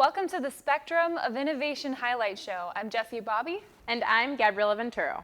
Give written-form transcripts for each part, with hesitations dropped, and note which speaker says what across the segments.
Speaker 1: Welcome to the Spectrum of Innovation Highlight Show. I'm Jessie Bobby.
Speaker 2: And I'm Gabriela Venturo.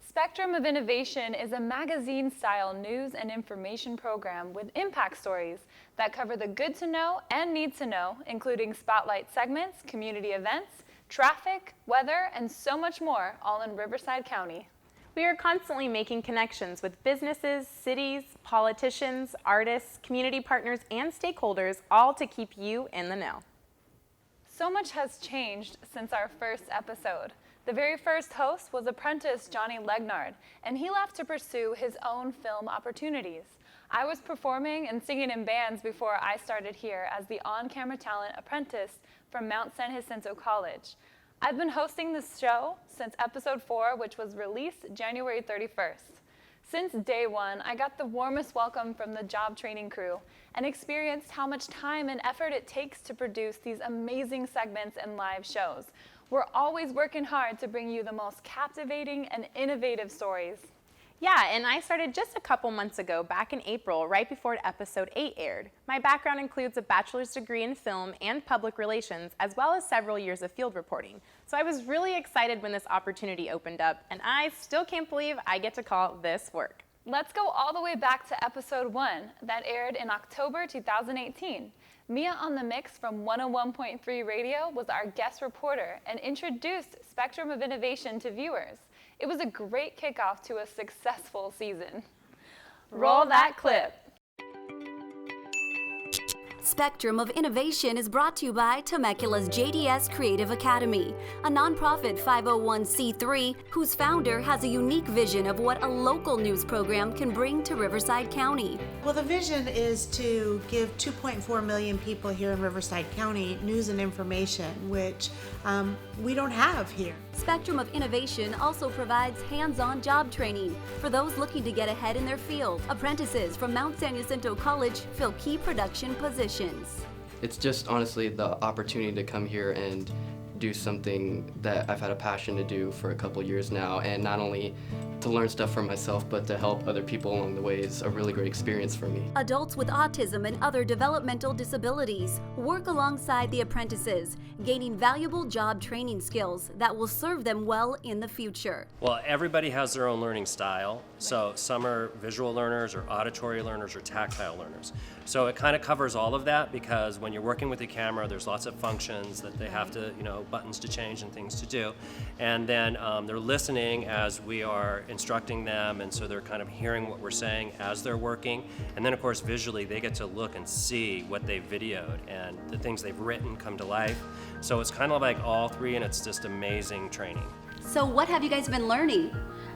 Speaker 1: Spectrum of Innovation is a magazine-style news and information program with impact stories that cover the good to know and need to know, including spotlight segments, community events, traffic, weather, and so much more, all in Riverside County.
Speaker 2: We are constantly making connections with businesses, cities, politicians, artists, community partners, and stakeholders, all to keep you in the know.
Speaker 1: So much has changed since our first episode. The very first host was apprentice Johnny Legnard, and he left to pursue his own film opportunities. I was performing and singing in bands before I started here as the on-camera talent apprentice from Mount San Jacinto College. I've been hosting this show since episode 4, which was released January 31st. Since day one, I got the warmest welcome from the job training crew and experienced how much time and effort it takes to produce these amazing segments and live shows. We're always working hard to bring you the most captivating and innovative stories.
Speaker 2: Yeah, and I started just a couple months ago, back in April, right before episode 8 aired. My background includes a bachelor's degree in film and public relations, as well as several years of field reporting. So I was really excited when this opportunity opened up, and I still can't believe I get to call this work.
Speaker 1: Let's go all the way back to episode 1 that aired in October 2018. Mia on the Mix from 101.3 Radio was our guest reporter and introduced Spectrum of Innovation to viewers. It was a great kickoff to a successful season. Roll that clip.
Speaker 3: Spectrum of Innovation is brought to you by Temecula's JDS Creative Academy, a nonprofit 501c3 whose founder has a unique vision of what a local news program can bring to Riverside County.
Speaker 4: Well, the vision is to give 2.4 million people here in Riverside County news and information, which we don't have here.
Speaker 3: Spectrum of Innovation also provides hands-on job training for those looking to get ahead in their field. Apprentices from Mount San Jacinto College fill key production positions.
Speaker 5: It's just honestly the opportunity to come here and do something that I've had a passion to do for a couple years now, and not only to learn stuff for myself, but to help other people along the way is a really great experience for me.
Speaker 3: Adults with autism and other developmental disabilities work alongside the apprentices, gaining valuable job training skills that will serve them well in the future.
Speaker 6: Well, everybody has their own learning style. So some are visual learners or auditory learners or tactile learners. So it kind of covers all of that, because when you're working with the camera, there's lots of functions that they have to, buttons to change and things to do. And then they're listening as we are instructing them, and so they're kind of hearing what we're saying as they're working. And then of course visually they get to look and see what they've videoed and the things they've written come to life. So it's kind of like all three, and it's just amazing training.
Speaker 3: So what have you guys been learning?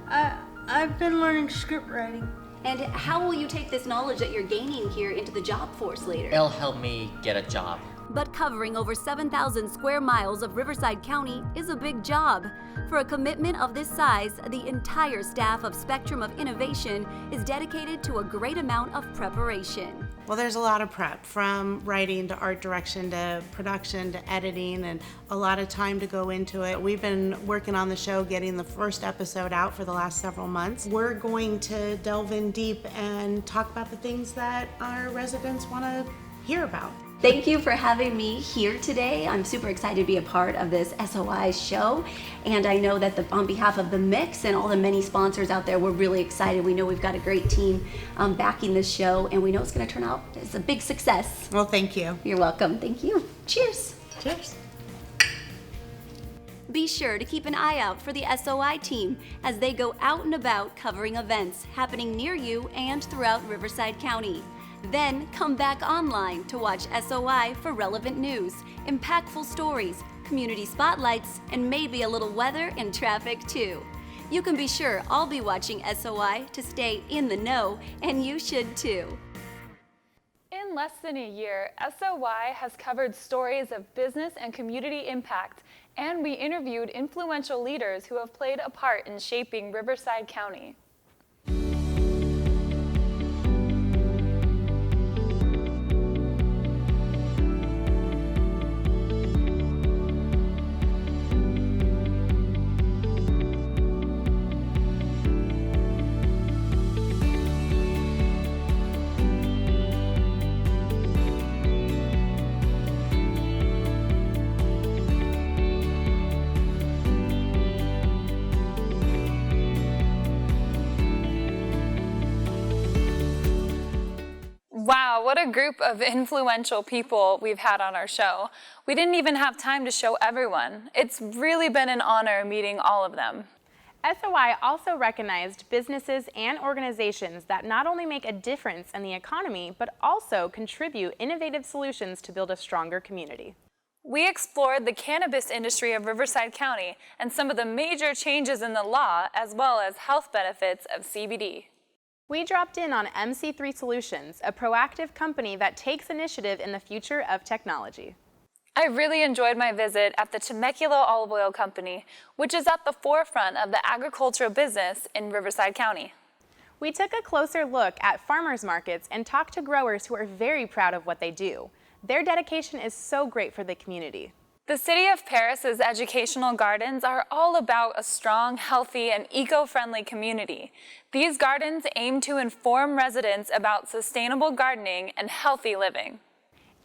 Speaker 7: I've been learning script writing.
Speaker 3: And how will you take this knowledge that you're gaining here into the job force later?
Speaker 8: It'll help me get a job.
Speaker 3: But covering over 7,000 square miles of Riverside County is a big job. For a commitment of this size, the entire staff of Spectrum of Innovation is dedicated to a great amount of preparation.
Speaker 4: Well, there's a lot of prep, from writing to art direction to production to editing, and a lot of time to go into it. We've been working on the show, getting the first episode out for the last several months. We're going to delve in deep and talk about the things that our residents want to hear about.
Speaker 3: Thank you for having me here today. I'm super excited to be a part of this SOI show, and I know that on behalf of the Mix and all the many sponsors out there, we're really excited. We know we've got a great team backing this show, and we know it's going to turn out as a big success.
Speaker 4: Well, thank you.
Speaker 3: You're welcome. Thank you. Cheers.
Speaker 4: Cheers.
Speaker 3: Be sure to keep an eye out for the SOI team as they go out and about covering events happening near you and throughout Riverside County. Then come back online to watch SOI for relevant news, impactful stories, community spotlights, and maybe a little weather and traffic too. You can be sure I'll be watching SOI to stay in the know, and you should too.
Speaker 1: In In less than a year, SOY has covered stories of business and community impact, and we interviewed influential leaders who have played a part in shaping Riverside County. Wow, what a group of influential people we've had on our show. We didn't even have time to show everyone. It's really been an honor meeting all of them.
Speaker 2: SOI also recognized businesses and organizations that not only make a difference in the economy, but also contribute innovative solutions to build a stronger community.
Speaker 1: We explored the cannabis industry of Riverside County and some of the major changes in the law, as well as health benefits of CBD.
Speaker 2: We dropped in on MC3 Solutions, a proactive company that takes initiative in the future of technology.
Speaker 1: I really enjoyed my visit at the Temecula Olive Oil Company, which is at the forefront of the agricultural business in Riverside County.
Speaker 2: We took a closer look at farmers markets and talked to growers who are very proud of what they do. Their dedication is so great for the community.
Speaker 1: The City of Paris's educational gardens are all about a strong, healthy, and eco-friendly community. These gardens aim to inform residents about sustainable gardening and healthy living.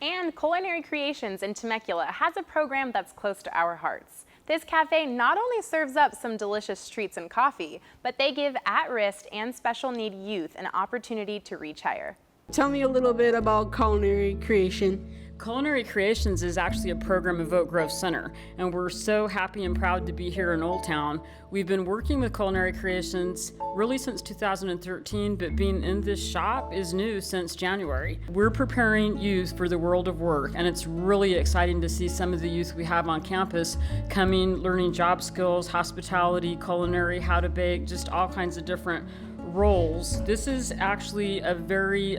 Speaker 2: And Culinary Creations in Temecula has a program that's close to our hearts. This cafe not only serves up some delicious treats and coffee, but they give at-risk and special need youth an opportunity to reach higher.
Speaker 9: Tell me a little bit about Culinary Creation.
Speaker 10: Culinary Creations is actually a program of Oak Grove Center, and we're so happy and proud to be here in Old Town. We've been working with Culinary Creations really since 2013, but being in this shop is new since January. We're preparing youth for the world of work, and it's really exciting to see some of the youth we have on campus coming, learning job skills, hospitality, culinary, how to bake, just all kinds of different roles. This is actually a very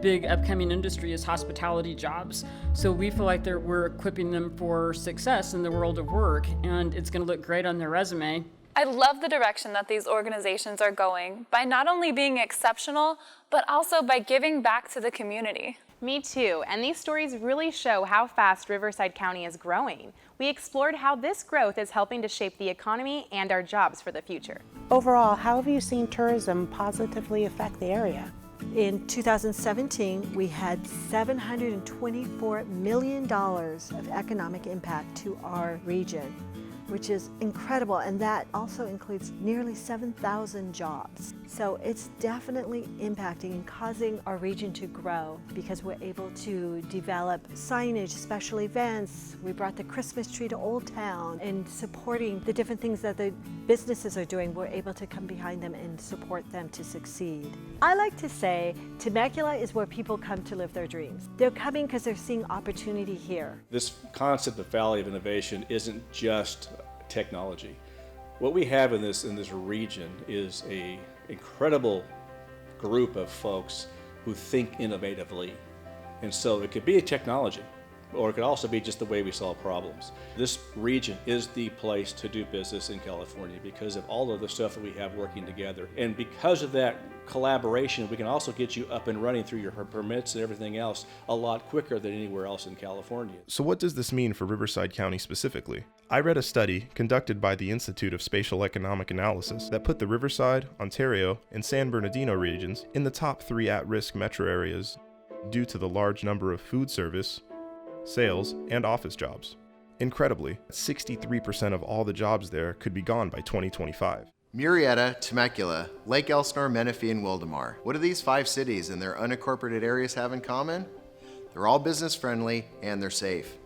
Speaker 10: big upcoming industry is hospitality jobs. So we feel like we're equipping them for success in the world of work, and it's going to look great on their resume.
Speaker 1: I love the direction that these organizations are going by not only being exceptional, but also by giving back to the community.
Speaker 2: Me too, and these stories really show how fast Riverside County is growing. We explored how this growth is helping to shape the economy and our jobs for the future.
Speaker 4: Overall, how have you seen tourism positively affect the area?
Speaker 11: In 2017, we had $724 million of economic impact to our region, which is incredible, and that also includes nearly 7,000 jobs. So it's definitely impacting and causing our region to grow because we're able to develop signage, special events. We brought the Christmas tree to Old Town, and supporting the different things that the businesses are doing, we're able to come behind them and support them to succeed. I like to say Temecula is where people come to live their dreams. They're coming because they're seeing opportunity here.
Speaker 12: This concept of Valley of Innovation isn't just technology. What we have in this region is a incredible group of folks who think innovatively. And so it could be a technology, or it could also be just the way we solve problems. This region is the place to do business in California because of all of the stuff that we have working together. And because of that collaboration, we can also get you up and running through your permits and everything else a lot quicker than anywhere else in California.
Speaker 13: So what does this mean for Riverside County specifically? I read a study conducted by the Institute of Spatial Economic Analysis that put the Riverside, Ontario, and San Bernardino regions in the top 3 at-risk metro areas due to the large number of food service, sales, and office jobs. Incredibly, 63% of all the jobs there could be gone by 2025.
Speaker 14: Murrieta, Temecula, Lake Elsinore, Menifee, and Wildomar. What do these 5 cities and their unincorporated areas have in common? They're all business friendly and they're safe.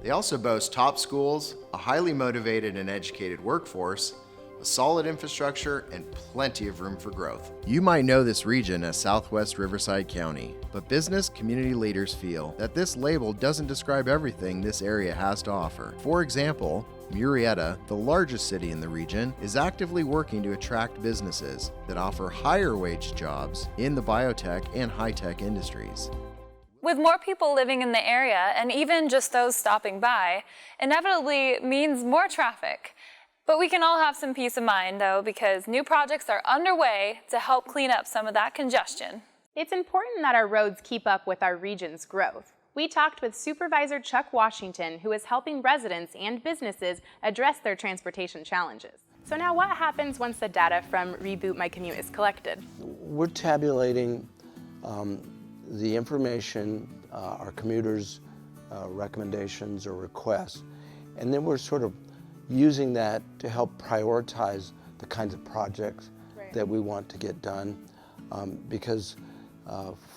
Speaker 14: They also boast top schools, a highly motivated and educated workforce, a solid infrastructure, and plenty of room for growth. You might know this region as Southwest Riverside County, but business community leaders feel that this label doesn't describe everything this area has to offer. For example, Murrieta, the largest city in the region, is actively working to attract businesses that offer higher wage jobs in the biotech and high-tech industries.
Speaker 1: With more people living in the area, and even just those stopping by, inevitably means more traffic. But we can all have some peace of mind, though, because new projects are underway to help clean up some of that congestion.
Speaker 2: It's important that our roads keep up with our region's growth. We talked with Supervisor Chuck Washington, who is helping residents and businesses address their transportation challenges. So now what happens once the data from Reboot My Commute is collected?
Speaker 15: We're tabulating the information, our commuters' recommendations or requests, and then we're sort of using that to help prioritize the kinds of projects that we want to get done. Because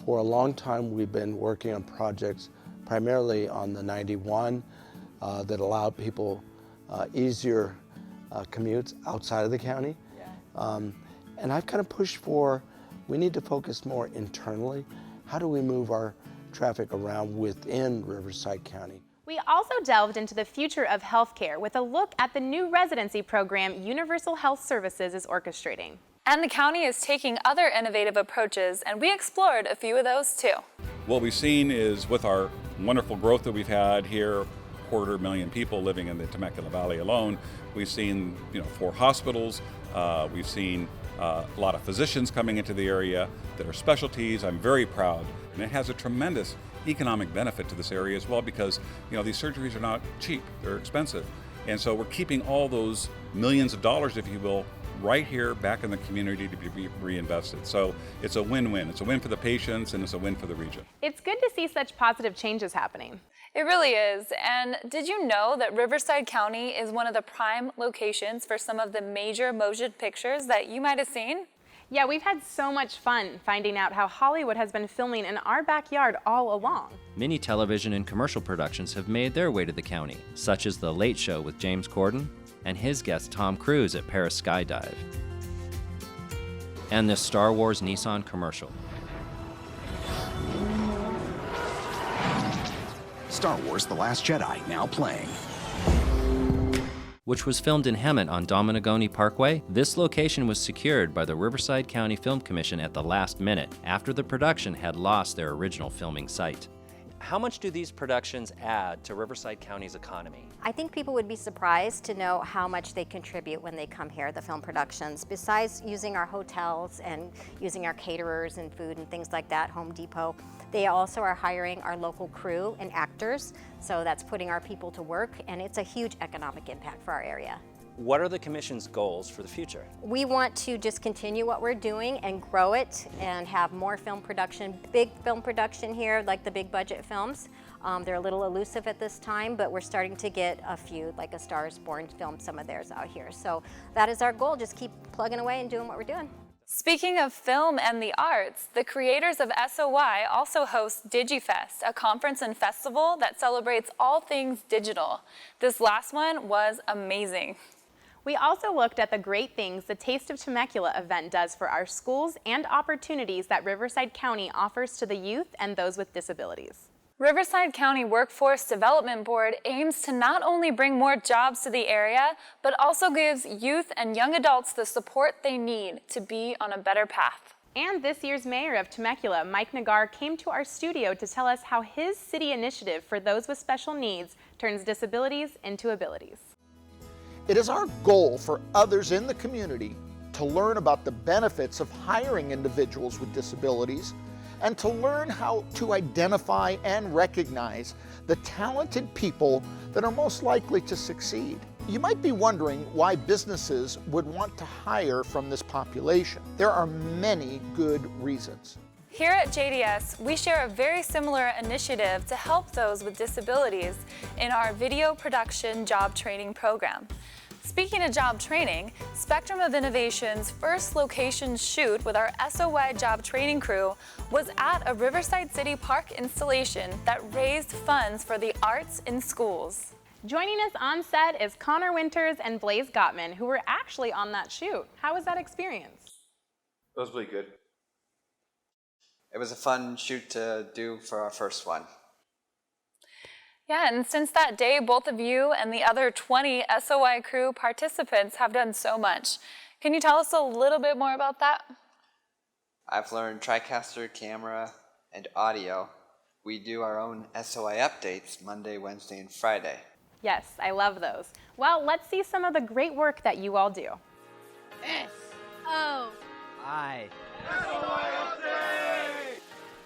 Speaker 15: for a long time we've been working on projects primarily on the 91 that allow people easier commutes outside of the county. And I've kind of pushed for, we need to focus more internally. How do we move our traffic around within Riverside County?
Speaker 2: We also delved into the future of healthcare with a look at the new residency program Universal Health Services is orchestrating.
Speaker 1: And the county is taking other innovative approaches, and we explored a few of those too.
Speaker 16: What we've seen is with our wonderful growth that we've had here, 250,000 people living in the Temecula Valley alone, we've seen 4 hospitals, we've seen a lot of physicians coming into the area that are specialties. I'm very proud, and it has a tremendous economic benefit to this area as well, because these surgeries are not cheap, they're expensive. And so we're keeping all those millions of dollars, if you will, right here back in the community to be reinvested. So it's a win-win. It's a win for the patients and it's a win for the region.
Speaker 2: It's good to see such positive changes happening.
Speaker 1: It really is. And did you know that Riverside County is one of the prime locations for some of the major motion pictures that you might have seen?
Speaker 2: Yeah, we've had so much fun finding out how Hollywood has been filming in our backyard all along.
Speaker 17: Many television and commercial productions have made their way to the county, such as The Late Show with James Corden and his guest Tom Cruise at Paris Skydive, and the Star Wars Nissan commercial.
Speaker 18: Star Wars The Last Jedi, now playing.
Speaker 17: Which was filmed in Hemet on Dominagoni Parkway. This location was secured by the Riverside County Film Commission at the last minute, after the production had lost their original filming site.
Speaker 19: How much do these productions add to Riverside County's economy?
Speaker 20: I think people would be surprised to know how much they contribute when they come here, the film productions. Besides using our hotels and using our caterers and food and things like that, Home Depot, they also are hiring our local crew and actors, so that's putting our people to work, and it's a huge economic impact for our area.
Speaker 19: What are the Commission's goals for the future?
Speaker 20: We want to just continue what we're doing and grow it and have more film production, big film production here, like the big budget films. They're a little elusive at this time, but we're starting to get a few, like A Star is Born filmed some of theirs out here. So that is our goal, just keep plugging away and doing what we're doing.
Speaker 1: Speaking of film and the arts, the creators of SOY also host DigiFest, a conference and festival that celebrates all things digital. This last one was amazing.
Speaker 2: We also looked at the great things the Taste of Temecula event does for our schools and opportunities that Riverside County offers to the youth and those with disabilities.
Speaker 1: Riverside County Workforce Development Board aims to not only bring more jobs to the area, but also gives youth and young adults the support they need to be on a better path.
Speaker 2: And this year's mayor of Temecula, Mike Nagar, came to our studio to tell us how his city initiative for those with special needs turns disabilities into abilities.
Speaker 21: It is our goal for others in the community to learn about the benefits of hiring individuals with disabilities and to learn how to identify and recognize the talented people that are most likely to succeed. You might be wondering why businesses would want to hire from this population. There are many good reasons.
Speaker 1: Here at JDS, we share a very similar initiative to help those with disabilities in our video production job training program. Speaking of job training, Spectrum of Innovation's first location shoot with our SOY job training crew was at a Riverside City Park installation that raised funds for the arts in schools.
Speaker 2: Joining us on set is Connor Winters and Blaze Gottman, who were actually on that shoot. How was that experience?
Speaker 22: It was really good.
Speaker 23: It was a fun shoot to do for our first one.
Speaker 1: Yeah, and since that day, both of you and the other 20 SOY crew participants have done so much. Can you tell us a little bit more about that?
Speaker 23: I've learned TriCaster camera and audio, We do our own SOI updates Monday, Wednesday, and Friday.
Speaker 2: Yes, I love those. Well, let's see some of the great work that you all do.
Speaker 5: Hi.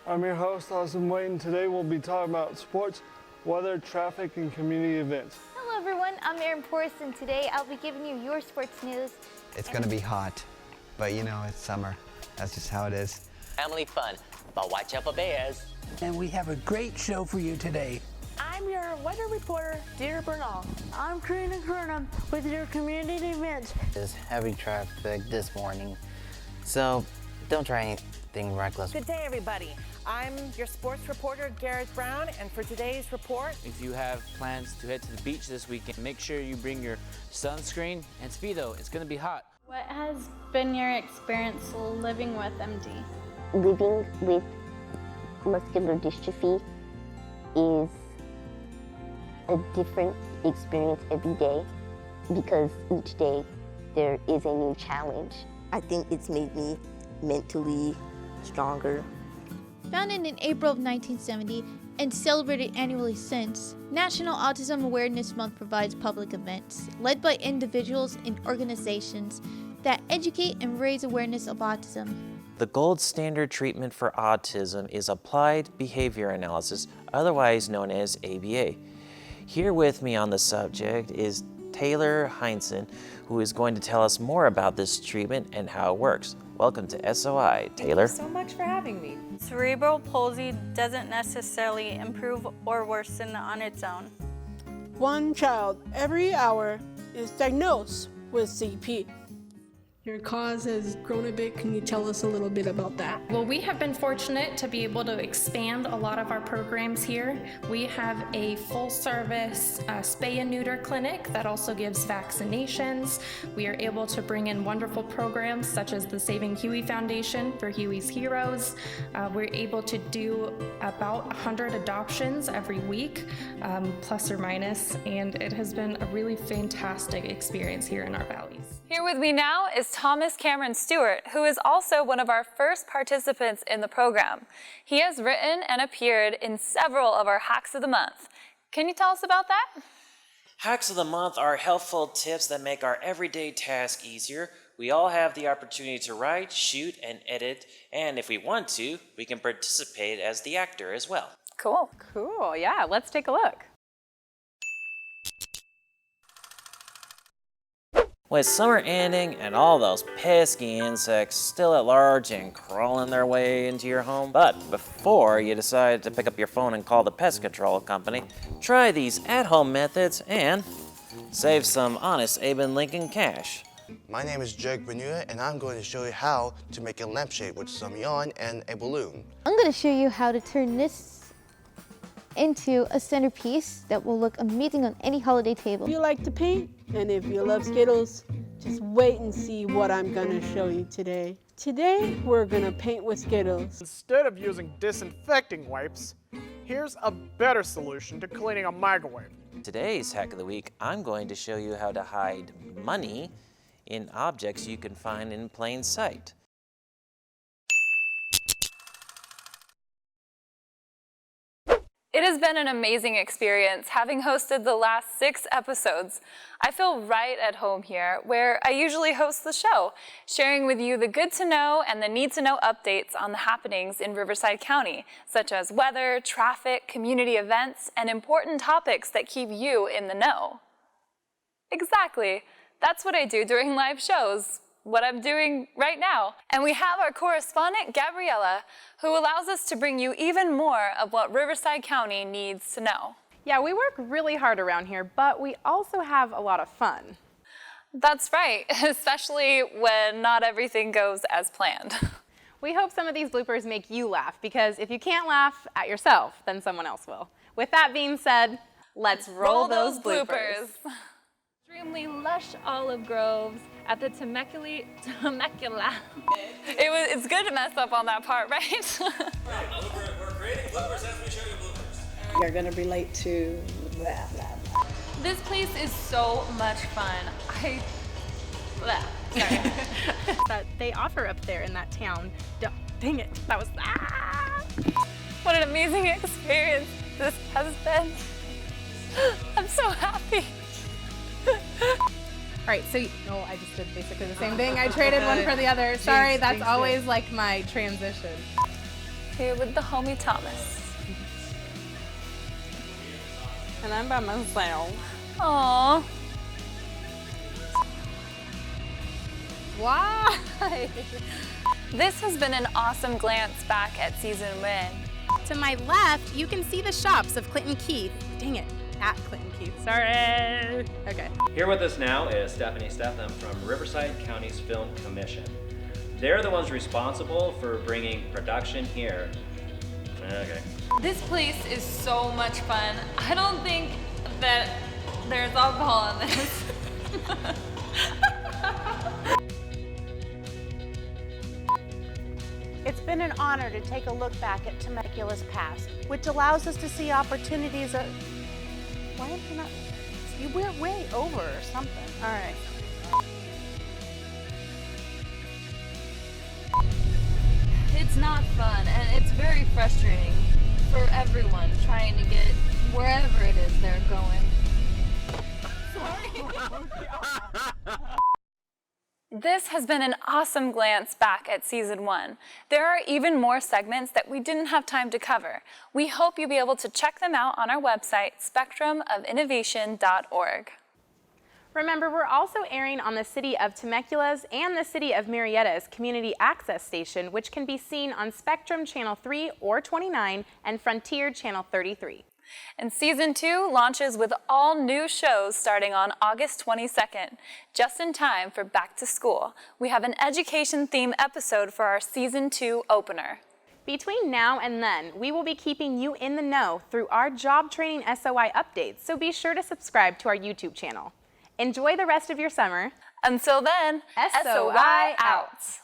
Speaker 6: I'm your host, Autism Wade, and today we'll be talking about sports, weather, traffic, and community events.
Speaker 22: Hello everyone, I'm Erin Porce, and today I'll be giving you your sports news.
Speaker 5: It's gonna be hot, but you know, it's summer. That's just how it is.
Speaker 24: Family fun, but watch out for bears.
Speaker 25: And we have a great show for you today.
Speaker 26: I'm your weather reporter, Dear Bernal. I'm Karina Kernum with your community events.
Speaker 24: There's heavy traffic this morning, so don't try anything reckless.
Speaker 27: Good day, everybody. I'm your sports reporter, Garrett Brown, and for today's report...
Speaker 28: If you have plans to head to the beach this weekend, make sure you bring your sunscreen and Speedo. It's gonna be hot.
Speaker 29: What has been your experience living with MD?
Speaker 30: Living with muscular dystrophy is a different experience every day because each day there is a new challenge. I think it's made me mentally stronger.
Speaker 22: Founded in April of 1970 and celebrated annually since, National Autism Awareness Month provides public events led by individuals and organizations that educate and raise awareness of autism.
Speaker 31: The gold standard treatment for autism is applied behavior analysis, otherwise known as ABA. Here with me on the subject is Taylor Heinsohn, who is going to tell us more about this treatment and how it works. Welcome to SOI, Taylor.
Speaker 32: Thank you so much for having me.
Speaker 33: Cerebral palsy doesn't necessarily improve or worsen on its own.
Speaker 9: One child every hour is diagnosed with CP. Your cause has grown a bit. Can you tell us a little bit about that?
Speaker 29: Well, we have been fortunate to be able to expand a lot of our programs here. We have a full-service spay and neuter clinic that also gives vaccinations. We are able to bring in wonderful programs such as the Saving Huey Foundation for Huey's Heroes. We're able to do about 100 adoptions every week, plus or minus, and it has been a really fantastic experience here in our valleys.
Speaker 1: Here with me now is Thomas Cameron Stewart, who is also one of our first participants in the program. He has written and appeared in several of our Hacks of the Month. Can you tell us about that?
Speaker 31: Hacks of the Month are helpful tips that make our everyday task easier. We all have the opportunity to write, shoot, and edit, and if we want to, we can participate as the actor as well.
Speaker 1: Cool.
Speaker 2: Cool, yeah, let's take a look.
Speaker 31: With summer ending and all those pesky insects still at large and crawling their way into your home, but before you decide to pick up your phone and call the pest control company, try these at-home methods and save some honest Aben Lincoln cash.
Speaker 34: My name is Jake Benua, and I'm going to show you how to make a lampshade with some yarn and a balloon.
Speaker 22: I'm going to show you how to turn this into a centerpiece that will look amazing on any holiday table.
Speaker 9: If you like to paint, and if you love Skittles, just wait and see what I'm gonna show you today. Today, we're gonna paint with Skittles.
Speaker 35: Instead of using disinfecting wipes, here's a better solution to cleaning a microwave.
Speaker 31: Today's Hack of the Week, I'm going to show you how to hide money in objects you can find in plain sight.
Speaker 1: It has been an amazing experience having hosted the last 6 episodes. I feel right at home here, where I usually host the show, sharing with you the good to know and the need to know updates on the happenings in Riverside County, such as weather, traffic, community events, and important topics that keep you in the know. Exactly. That's what I do during live shows. What I'm doing right now. And we have our correspondent, Gabriella, who allows us to bring you even more of what Riverside County needs to know.
Speaker 2: Yeah, we work really hard around here, but we also have a lot of fun.
Speaker 1: That's right, especially when not everything goes as planned.
Speaker 2: We hope some of these bloopers make you laugh, because if you can't laugh at yourself, then someone else will. With that being said, let's roll those bloopers.
Speaker 1: Extremely lush olive groves at the Temecula. It's good to mess up on that part, right?
Speaker 36: We're creating bloopers as we show you bloopers.
Speaker 26: You're gonna relate to blah, blah, blah.
Speaker 1: This place is so much fun. Sorry.
Speaker 2: That they offer up there in that town. Dang it, that was
Speaker 1: What an amazing experience this has been. I'm so happy.
Speaker 2: All right, so I just did basically the same thing. I traded one for the other. Sorry, that's always like my transition.
Speaker 1: Here with the homie Thomas.
Speaker 2: And I'm by myself.
Speaker 1: Aww.
Speaker 2: Why?
Speaker 1: This has been an awesome glance back at season 1.
Speaker 2: To my left, you can see the shops of Clinton Keith. Dang it, at Clinton Keith. Sorry. Okay.
Speaker 3: Here with us now is Stephanie Stetham from Riverside County's Film Commission. They're the ones responsible for bringing production here. Okay.
Speaker 1: This place is so much fun. I don't think that there's alcohol in this.
Speaker 26: It's been an honor to take a look back at Temecula's past, which allows us to see opportunities of... Why am I not... We're way over or something. All right.
Speaker 1: It's not fun, and it's very frustrating for everyone trying to get wherever it is they're going. This has been an awesome glance back at season 1. There are even more segments that we didn't have time to cover. We hope you'll be able to check them out on our website, spectrumofinnovation.org.
Speaker 2: Remember, we're also airing on the City of Temecula's and the City of Murrieta's Community Access Station, which can be seen on Spectrum Channel 3 or 29 and Frontier Channel 33.
Speaker 1: And season 2 launches with all new shows starting on August 22nd, just in time for back to school. We have an education-themed episode for our season 2 opener.
Speaker 2: Between now and then, we will be keeping you in the know through our job training SOI updates, so be sure to subscribe to our YouTube channel. Enjoy the rest of your summer.
Speaker 1: Until then, SOI out.